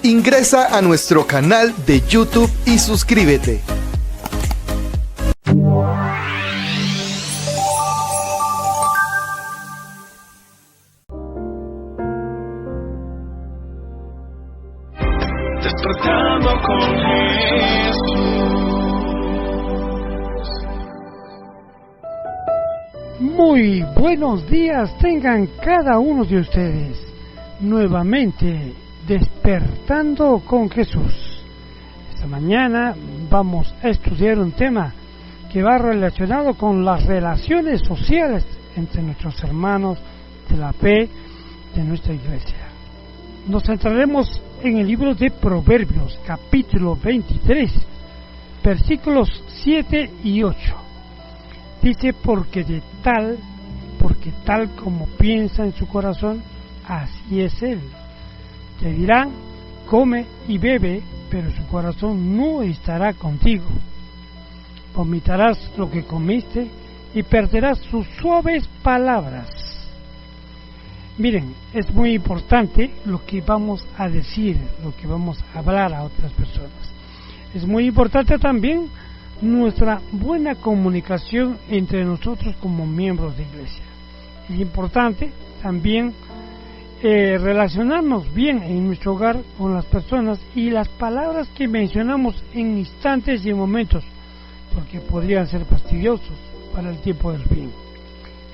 Ingresa a nuestro canal de YouTube y suscríbete. Despertando con Jesús. Muy buenos días tengan cada uno de ustedes. Nuevamente despertando con Jesús. Esta mañana vamos a estudiar un tema que va relacionado con las relaciones sociales entre nuestros hermanos de la fe de nuestra iglesia. Nos centraremos en el libro de Proverbios, capítulo 23, versículos 7 y 8. Dice, porque tal como piensa en su corazón, así es él. Te dirán, come y bebe, pero su corazón no estará contigo. Vomitarás lo que comiste y perderás sus suaves palabras. Miren, es muy importante lo que vamos a decir, lo que vamos a hablar a otras personas. Es muy importante también nuestra buena comunicación entre nosotros como miembros de iglesia. Es importante también relacionarnos bien en nuestro hogar con las personas y las palabras que mencionamos en instantes y en momentos, porque podrían ser fastidiosos para el tiempo del fin.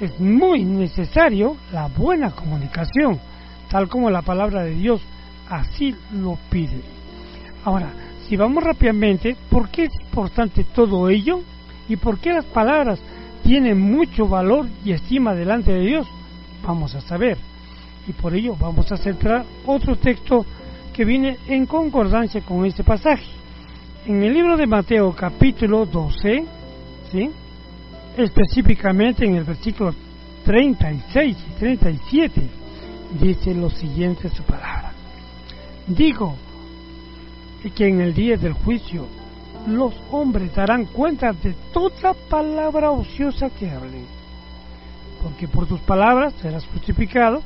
Es muy necesario la buena comunicación, tal como la palabra de Dios así lo pide. Ahora, si vamos rápidamente, ¿por qué es importante todo ello? ¿Y por qué las palabras tienen mucho valor y estima delante de Dios? Vamos a saber. Y por ello vamos a centrar otro texto que viene en concordancia con este pasaje. En el libro de Mateo, capítulo 12, ¿sí?, específicamente en el versículo 36 y 37, dice lo siguiente su palabra. Digo que en el día del juicio los hombres darán cuenta de toda palabra ociosa que hablen, porque por tus palabras serás crucificado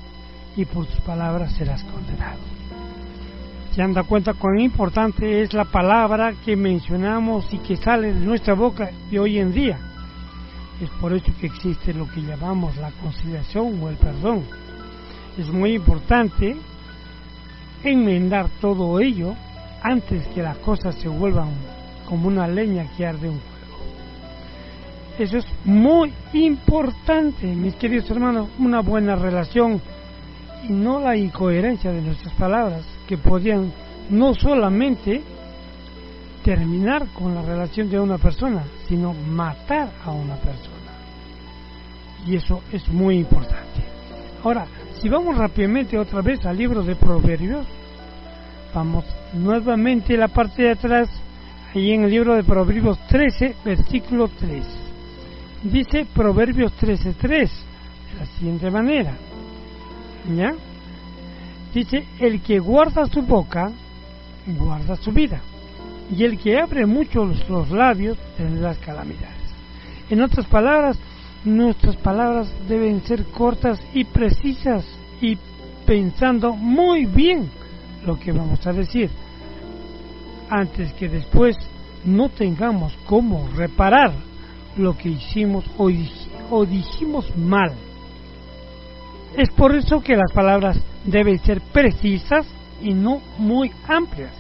y por tus palabras serás condenado. ¿Se han dado cuenta cuán importante es la palabra que mencionamos y que sale de nuestra boca de hoy en día? Es por eso que existe lo que llamamos la conciliación o el perdón. Es muy importante enmendar todo ello antes que las cosas se vuelvan como una leña que arde un fuego. Eso es muy importante, mis queridos hermanos, una buena relación y no la incoherencia de nuestras palabras, que podrían no solamente terminar con la relación de una persona, sino matar a una persona. Y eso es muy importante. Ahora, si vamos rápidamente otra vez al libro de Proverbios, vamos nuevamente a la parte de atrás, ahí en el libro de Proverbios 13, versículo 3. Dice Proverbios 13:3 de la siguiente manera, ¿ya? Dice, el que guarda su boca, guarda su vida, y el que abre mucho los labios tendrá las calamidades. En otras palabras, nuestras palabras deben ser cortas y precisas y pensando muy bien lo que vamos a decir, antes que después no tengamos cómo reparar lo que hicimos o dijimos mal. Es por eso que las palabras deben ser precisas y no muy amplias.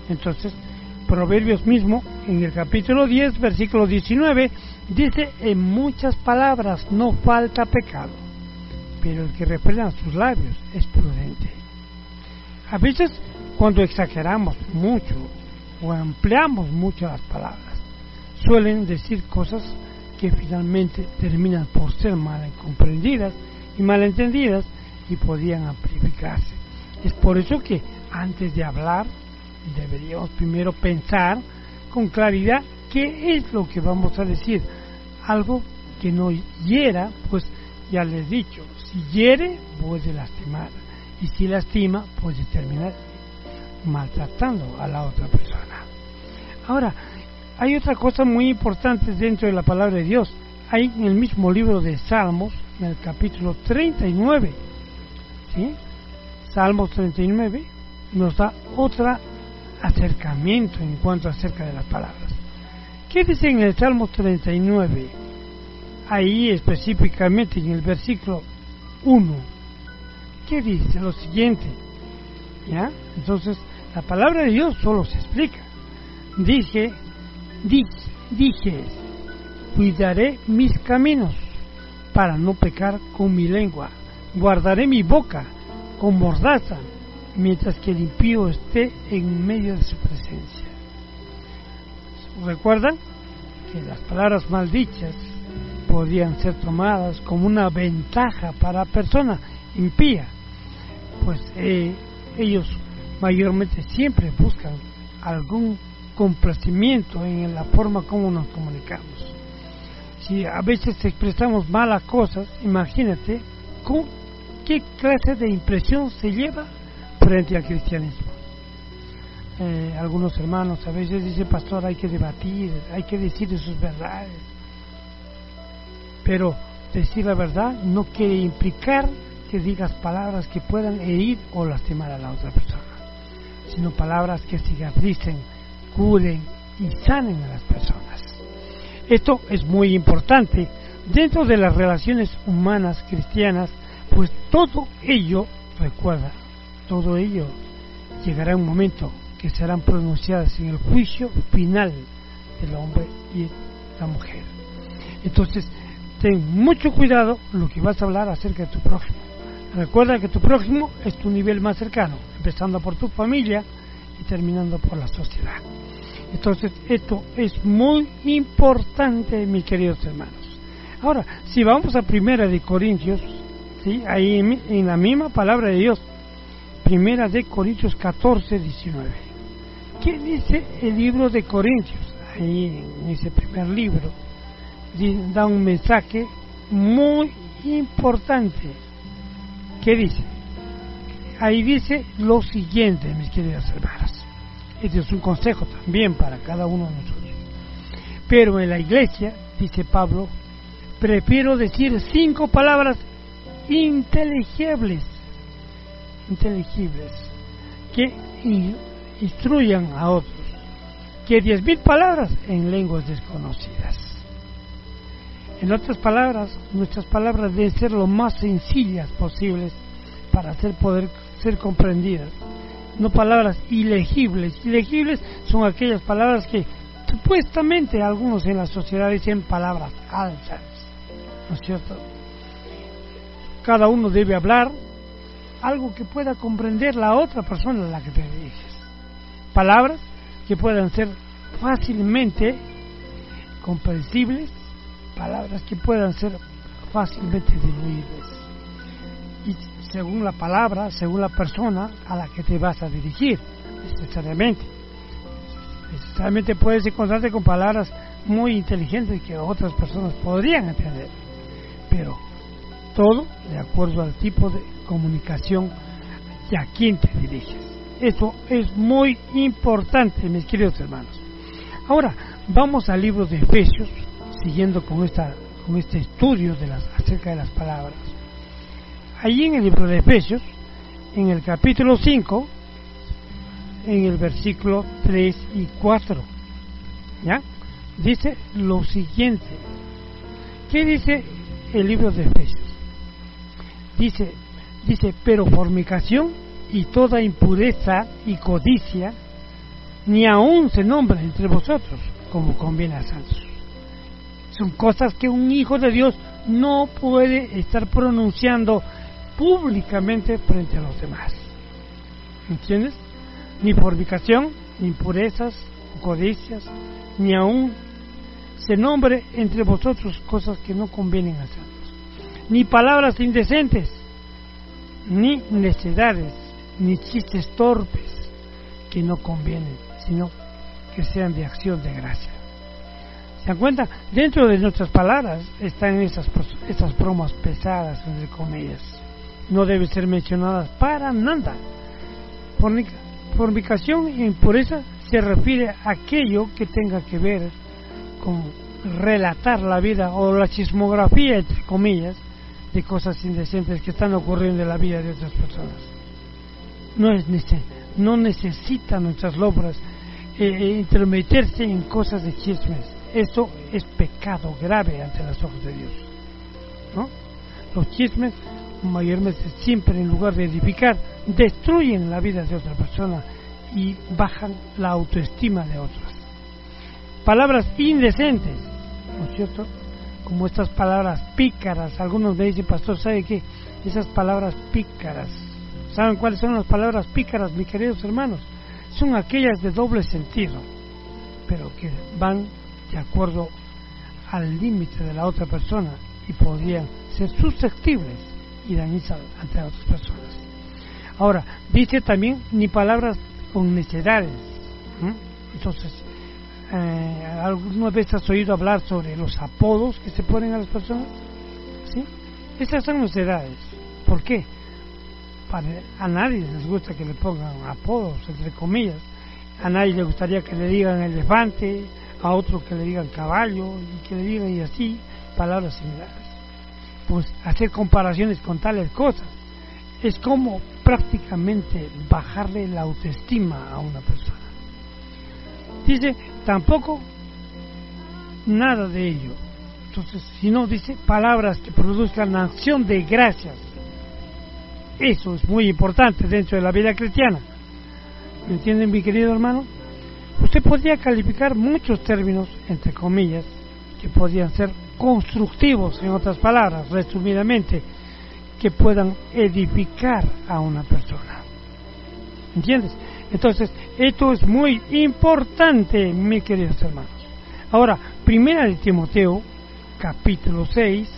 Entonces, Proverbios mismo, en el capítulo 10, versículo 19, dice, en muchas palabras no falta pecado, pero el que refrena sus labios es prudente. A veces, cuando exageramos mucho o ampliamos mucho las palabras, suelen decir cosas que finalmente terminan por ser mal comprendidas y malentendidas y podían amplificarse. Es por eso que antes de hablar deberíamos primero pensar con claridad qué es lo que vamos a decir. Algo que no hiera, pues ya les he dicho, si hiere puede lastimar, y si lastima puede terminar maltratando a la otra persona. Ahora, hay otra cosa muy importante dentro de la palabra de Dios. Hay en el mismo libro de Salmos, en el capítulo 39, ¿sí? Salmos 39, nos da otro acercamiento en cuanto acerca de las palabras. ¿Qué dice en el Salmo 39? Ahí específicamente en el versículo 1. ¿Qué dice? Lo siguiente. ¿Ya? Entonces, la palabra de Dios solo se explica. Dije, cuidaré mis caminos para no pecar con mi lengua. Guardaré mi boca con mordaza, mientras que el impío esté en medio de su presencia. ¿Recuerdan? Que las palabras maldichas podían ser tomadas como una ventaja para la persona impía, pues ellos mayormente siempre buscan algún complacimiento en la forma como nos comunicamos. Si a veces expresamos malas cosas, imagínate con qué clase de impresión se lleva frente al cristianismo. Algunos hermanos a veces dicen: pastor, hay que debatir, hay que decir sus verdades, pero decir la verdad no quiere implicar que digas palabras que puedan herir o lastimar a la otra persona, sino palabras que cicatricen, curen y sanen a las personas. Esto es muy importante dentro de las relaciones humanas cristianas, pues todo ello, recuerda, todo ello llegará un momento que serán pronunciadas en el juicio final del hombre y la mujer. Entonces, ten mucho cuidado lo que vas a hablar acerca de tu prójimo. Recuerda que tu prójimo es tu nivel más cercano, empezando por tu familia y terminando por la sociedad. Entonces, esto es muy importante, mis queridos hermanos. Ahora, si vamos a 1 de Corintios, ¿sí? Ahí en la misma palabra de Dios, 1 de Corintios 14, 19. ¿Qué dice el libro de Corintios? Ahí en ese primer libro da un mensaje muy importante. ¿Qué dice? Ahí dice lo siguiente, mis queridas hermanas. Este es un consejo también para cada uno de nosotros. Pero en la iglesia, dice Pablo, prefiero decir 5 palabras inteligibles que instruyan a otros, que 10,000 palabras en lenguas desconocidas. En otras palabras, nuestras palabras deben ser lo más sencillas posibles para poder ser comprendidas. No palabras ilegibles. Ilegibles son aquellas palabras que supuestamente algunos en la sociedad dicen palabras falsas, ¿no es cierto? Cada uno debe hablar algo que pueda comprender la otra persona a la que te diriges. Palabras que puedan ser fácilmente comprensibles, palabras que puedan ser fácilmente diluibles. Y según la palabra, según la persona a la que te vas a dirigir, necesariamente puedes encontrarte con palabras muy inteligentes que otras personas podrían entender, pero todo de acuerdo al tipo de comunicación y a quién te diriges. Esto es muy importante, mis queridos hermanos. Ahora vamos al libro de Efesios, siguiendo con este estudio acerca de las palabras. Allí en el libro de Efesios, en el capítulo 5, en el versículo 3 y 4, ¿ya? Dice lo siguiente. ¿Qué dice el libro de Efesios? Dice, pero fornicación y toda impureza y codicia, ni aun se nombra entre vosotros, como conviene a santos. Son cosas que un hijo de Dios no puede estar pronunciando públicamente frente a los demás. ¿Entiendes? Ni fornicación, ni impurezas, codicias, ni aun se nombre entre vosotros cosas que no convienen a santos. Ni palabras indecentes, ni necedades, ni chistes torpes que no convienen, sino que sean de acción de gracia. ¿Se dan cuenta? Dentro de nuestras palabras están esas bromas pesadas, entre comillas. No deben ser mencionadas para nada. Fornicación e impureza se refiere a aquello que tenga que ver con relatar la vida o la chismografía, entre comillas, de cosas indecentes que están ocurriendo en la vida de otras personas. no necesita nuestras obras intrometerse en cosas de chismes. Esto es pecado grave ante los ojos de Dios, ¿no? Los chismes, mayormente, siempre en lugar de edificar, destruyen la vida de otra persona y bajan la autoestima de otros. Palabras indecentes, ¿no es cierto? Como estas palabras pícaras. Algunos me dicen, pastor, ¿sabe qué? Esas palabras pícaras, ¿saben cuáles son las palabras pícaras, mis queridos hermanos? Son aquellas de doble sentido, pero que van de acuerdo al límite de la otra persona y podrían ser susceptibles y dañinas ante otras personas. Ahora, dice también, ni palabras con necedades. Entonces, ¿alguna vez has oído hablar sobre los apodos que se ponen a las personas? ¿Sí? Esas son necedades. ¿Por qué? A nadie les gusta que le pongan apodos, entre comillas. A nadie le gustaría que le digan elefante, a otro que le digan caballo, y que le digan y así, palabras similares. Pues hacer comparaciones con tales cosas es como prácticamente bajarle la autoestima a una persona. Dice, tampoco nada de ello. Entonces, si no, dice palabras que produzcan acción de gracias. Eso es muy importante dentro de la vida cristiana. ¿Me entienden, mi querido hermano? Usted podría calificar muchos términos, entre comillas, que podrían ser constructivos, en otras palabras, resumidamente, que puedan edificar a una persona. ¿Entiendes? Entonces, esto es muy importante, mis queridos hermanos. Ahora, Primera de Timoteo, capítulo 6,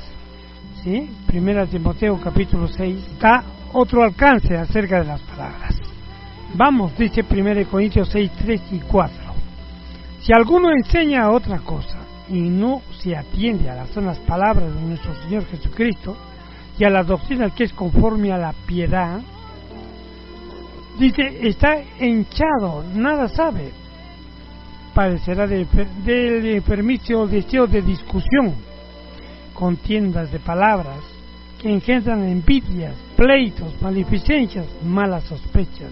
¿sí? Primera de Timoteo, capítulo 6, da otro alcance acerca de las palabras. Vamos, dice 1 Corintios 6, 3 y 4. Si alguno enseña otra cosa y no se atiende a las sanas palabras de nuestro Señor Jesucristo y a la doctrina que es conforme a la piedad, dice, está hinchado, nada sabe, padecerá del enfermizo deseo de discusión, contiendas de palabras que engendran envidias, pleitos, maleficencias, malas sospechas,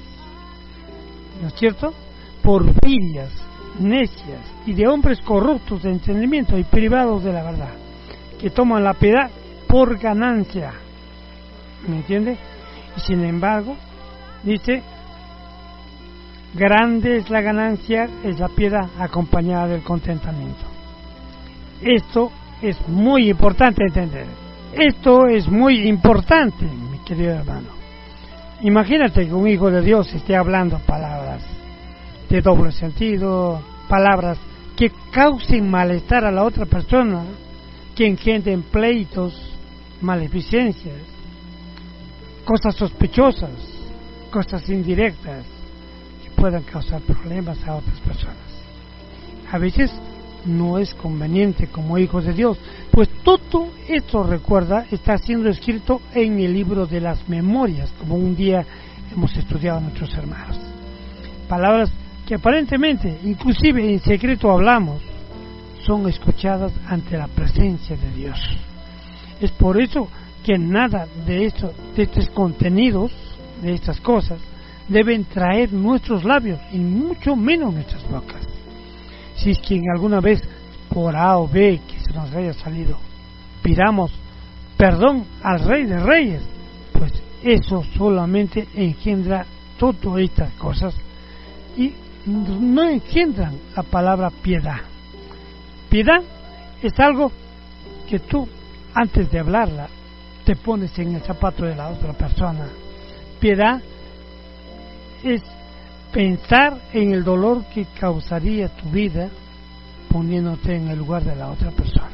¿no es cierto? Porfirias, necias y de hombres corruptos de entendimiento y privados de la verdad, que toman la piedad por ganancia. ¿Me entiende? Y sin embargo, dice, grande es la ganancia, es la piedad acompañada del contentamiento. Esto es muy importante entender. Esto es muy importante, mi querido hermano. Imagínate que un hijo de Dios esté hablando palabras de doble sentido, palabras que causen malestar a la otra persona, que engendren pleitos, maleficencias, cosas sospechosas, cosas indirectas, que puedan causar problemas a otras personas. A veces no es conveniente como hijos de Dios, pues todo esto, recuerda, está siendo escrito en el libro de las memorias, como un día hemos estudiado a nuestros hermanos. Palabras que aparentemente, inclusive en secreto hablamos, son escuchadas ante la presencia de Dios. Es por eso que nada de estos contenidos, de estas cosas, deben traer nuestros labios y mucho menos nuestras bocas. Si es que alguna vez por A o B que se nos haya salido, pidamos perdón al Rey de Reyes, pues eso solamente engendra todas estas cosas y no engendran la palabra piedad. Piedad es algo que tú, antes de hablarla, te pones en el zapato de la otra persona. Piedad es pensar en el dolor que causaría tu vida poniéndote en el lugar de la otra persona.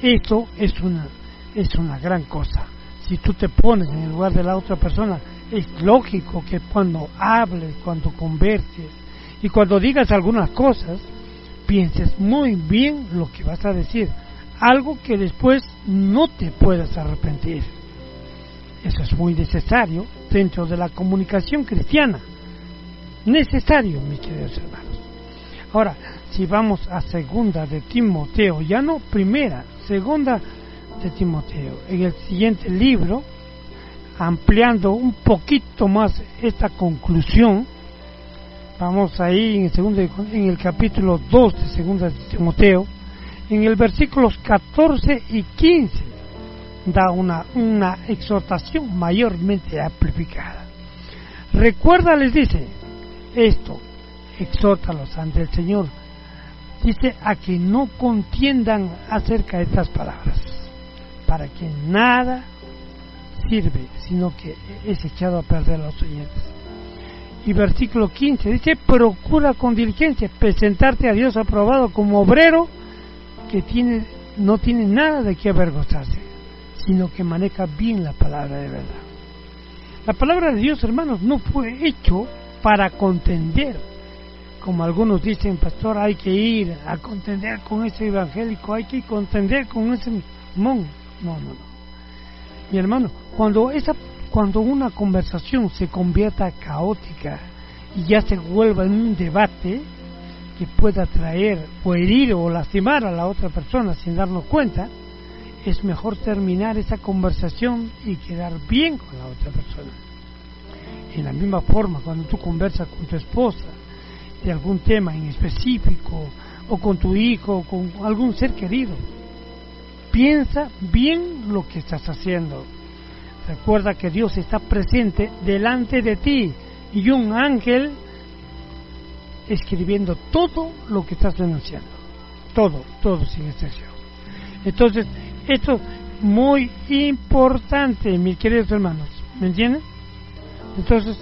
Esto es una gran cosa. Si tú te pones en el lugar de la otra persona, es lógico que cuando hables, cuando converses y cuando digas algunas cosas, pienses muy bien lo que vas a decir, algo que después no te puedas arrepentir. Eso es muy necesario dentro de la comunicación cristiana. Necesario, mis queridos hermanos. Ahora, si vamos a segunda de Timoteo, ya no primera, segunda de Timoteo, en el siguiente libro, ampliando un poquito más esta conclusión, vamos ahí en el capítulo 2 de 2 de Timoteo, en el versículos 14 y 15, da una exhortación mayormente amplificada. Recuerda, les dice, esto, exhórtalos ante el Señor, dice, a que no contiendan acerca de estas palabras, para que nada sirve, sino que es echado a perder a los oyentes. Y versículo 15 dice, procura con diligencia presentarte a Dios aprobado como obrero que no tiene nada de qué avergonzarse, sino que maneja bien la palabra de verdad. La palabra de Dios, hermanos, no fue hecho para contender, como algunos dicen, pastor, hay que ir a contender con ese evangélico, hay que contender con ese mon. No. Mi hermano, cuando una conversación se convierta caótica y ya se vuelva en un debate que pueda traer o herir o lastimar a la otra persona sin darnos cuenta, es mejor terminar esa conversación y quedar bien con la otra persona. En la misma forma, cuando tú conversas con tu esposa de algún tema en específico, o con tu hijo, o con algún ser querido, piensa bien lo que estás haciendo. Recuerda que Dios está presente delante de ti y un ángel escribiendo todo lo que estás denunciando, todo sin excepción. Entonces, esto es muy importante, mis queridos hermanos, ¿me entienden? Entonces,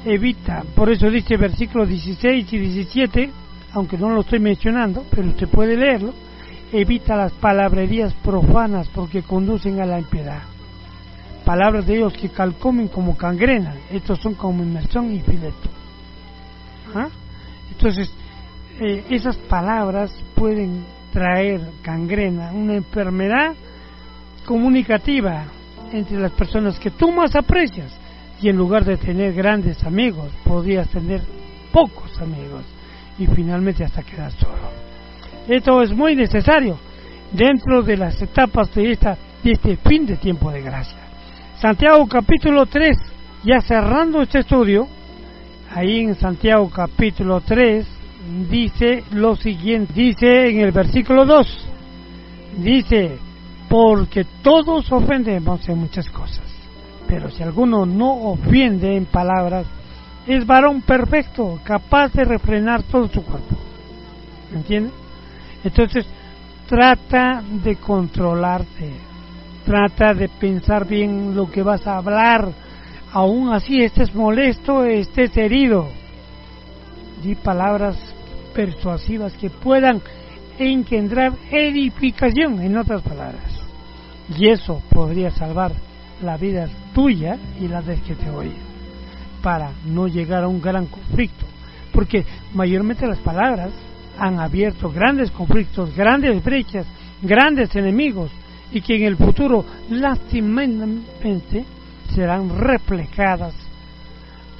evita, por eso dice versículos 16 y 17, aunque no lo estoy mencionando, pero usted puede leerlo, evita las palabrerías profanas porque conducen a la impiedad. Palabras de Dios que calcomen como gangrena, estos son como inmersión y fileto. ¿Ah? Entonces, esas palabras pueden traer gangrena, una enfermedad comunicativa entre las personas que tú más aprecias, y en lugar de tener grandes amigos, podrías tener pocos amigos y finalmente hasta quedar solo. Esto es muy necesario dentro de las etapas de este fin de tiempo de gracia. Santiago capítulo 3, ya cerrando este estudio, ahí en Santiago capítulo 3 dice lo siguiente, dice en el versículo 2, dice, porque todos ofendemos en muchas cosas, pero si alguno no ofende en palabras, es varón perfecto, capaz de refrenar todo su cuerpo. ¿Entiendes? Entonces, trata de controlarte, trata de pensar bien lo que vas a hablar, aún así estés molesto, estés herido. Di palabras persuasivas que puedan engendrar edificación, en otras palabras, y eso podría salvar la vida tuya y la del que te oye, para no llegar a un gran conflicto, porque mayormente las palabras han abierto grandes conflictos, grandes brechas, grandes enemigos, y que en el futuro lastimosamente serán reflejadas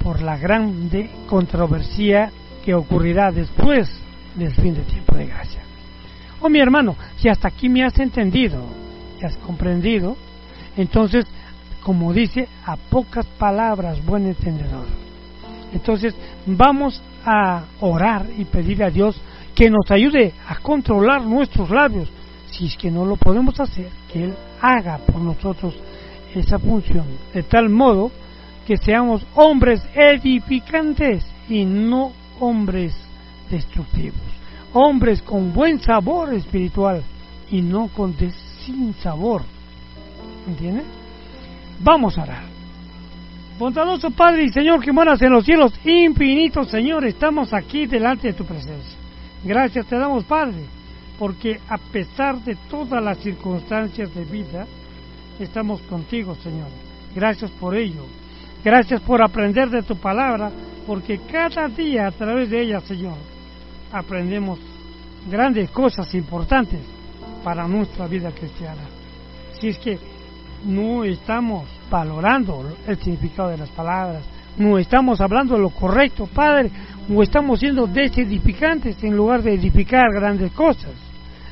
por la grande controversia que ocurrirá después del fin de tiempo de gracia. Oh, mi hermano, si hasta aquí me has entendido, y has comprendido, entonces, como dice, a pocas palabras buen entendedor. Entonces, vamos a orar y pedir a Dios que nos ayude a controlar nuestros labios. Si es que no lo podemos hacer, que Él haga por nosotros esa función, de tal modo que seamos hombres edificantes y no hombres destructivos, hombres con buen sabor espiritual y no con sin sabor. ¿Entiendes? Vamos a orar. Bondadoso Padre y Señor que moras en los cielos infinitos, Señor, estamos aquí delante de tu presencia. Gracias te damos, Padre, porque a pesar de todas las circunstancias de vida, estamos contigo, Señor. Gracias por ello. Gracias por aprender de tu palabra, porque cada día a través de ella, Señor, aprendemos grandes cosas importantes para nuestra vida cristiana. Si es que no estamos valorando el significado de las palabras, no estamos hablando lo correcto, Padre, o estamos siendo desedificantes en lugar de edificar grandes cosas.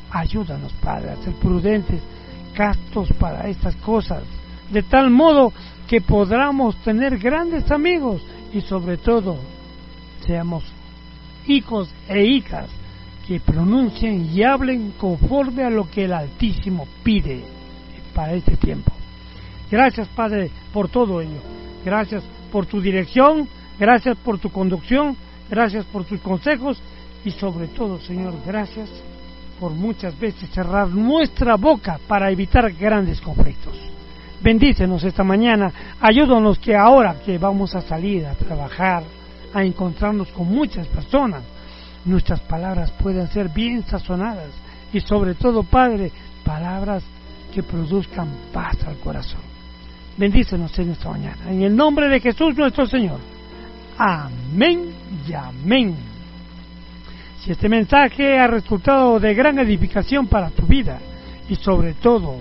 Ayúdanos, Padre, a ser prudentes, castos para estas cosas, de tal modo que podamos tener grandes amigos y sobre todo seamos hijos e hijas que pronuncien y hablen conforme a lo que el Altísimo pide para este tiempo. Gracias, Padre, por todo ello. Gracias por tu dirección, gracias por tu conducción, gracias por tus consejos y sobre todo, Señor, gracias por muchas veces cerrar nuestra boca para evitar grandes conflictos. Bendícenos esta mañana, ayúdanos que ahora que vamos a salir a trabajar, a encontrarnos con muchas personas, nuestras palabras puedan ser bien sazonadas y sobre todo, Padre, palabras que produzcan paz al corazón. Bendícenos en esta mañana, en el nombre de Jesús nuestro Señor. Amén y amén. Si este mensaje ha resultado de gran edificación para tu vida y sobre todo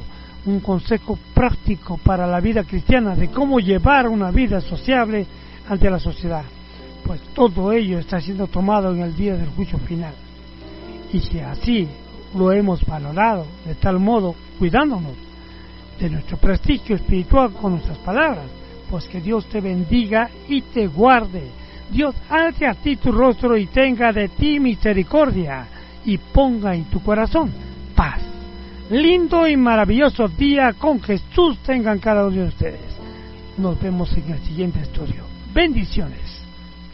un consejo práctico para la vida cristiana de cómo llevar una vida sociable ante la sociedad, pues todo ello está siendo tomado en el día del juicio final. Y si así lo hemos valorado de tal modo, cuidándonos de nuestro prestigio espiritual con nuestras palabras, pues que Dios te bendiga y te guarde. Dios alce a ti tu rostro y tenga de ti misericordia y ponga en tu corazón paz. Lindo y maravilloso día con Jesús tengan cada uno de ustedes. Nos vemos en el siguiente estudio. Bendiciones.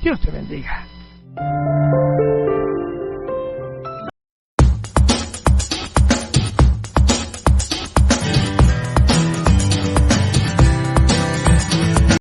Dios te bendiga.